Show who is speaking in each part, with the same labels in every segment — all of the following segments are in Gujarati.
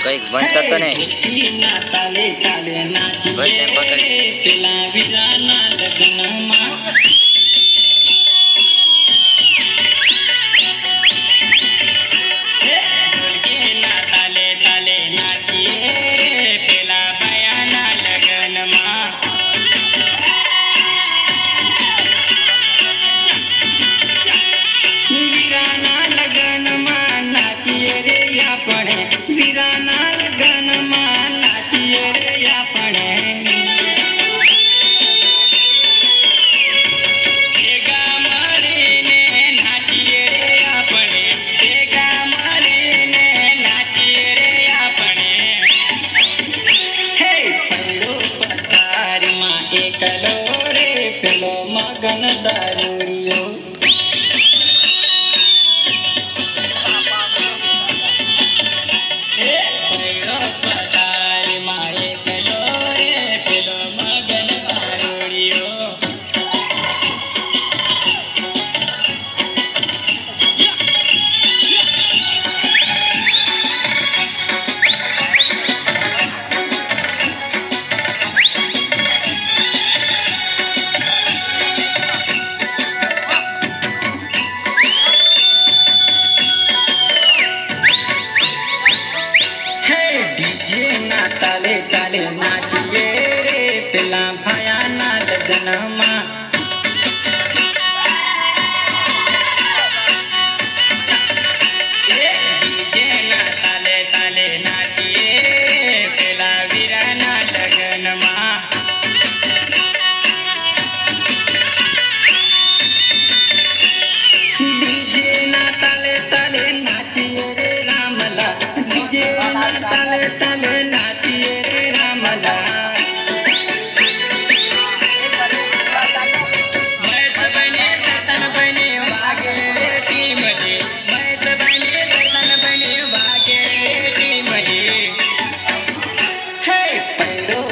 Speaker 1: કઈક ભણતો તો નહીં. બસ એમ પકડી
Speaker 2: પેલા વીરાના લગ્નમાં મગન દારૂડિયો તાલે તાલે નાચીએ રે પેલા ભાયાના લગ્નમાં તાલે તાલે નાચીએ પેલા વીરાના લગ્નમાં ડીજે ના તાલે તાલે નાચીએ રે રામલા ડીજે ના તાલે તાલે નાચીએ રે રામલા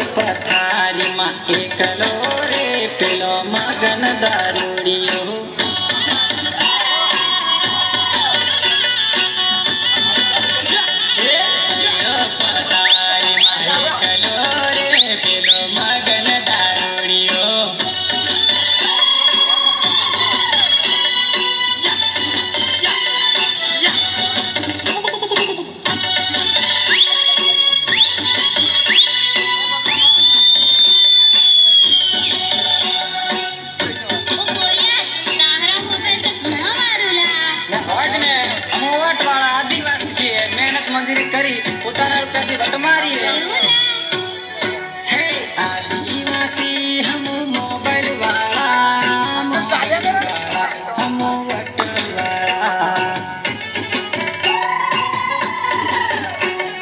Speaker 2: પથારીમાં એકલો રે પેલો મગન દારૂડિયો કરી પોતાના રૂપિયાથી વટ મારી હે આદિવાસી હમ મોબાઈલ વાળા હમ વટ વાળા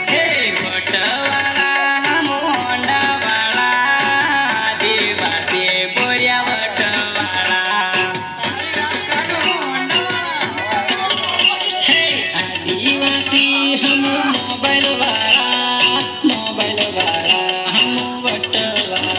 Speaker 2: હે વટ વાળા હમ હોંડા વાળા આદિવાસી બોર્યા વટ વાળા હે આદિવાસી હમ મોબાઈલ વાળા હમ વટ વાળા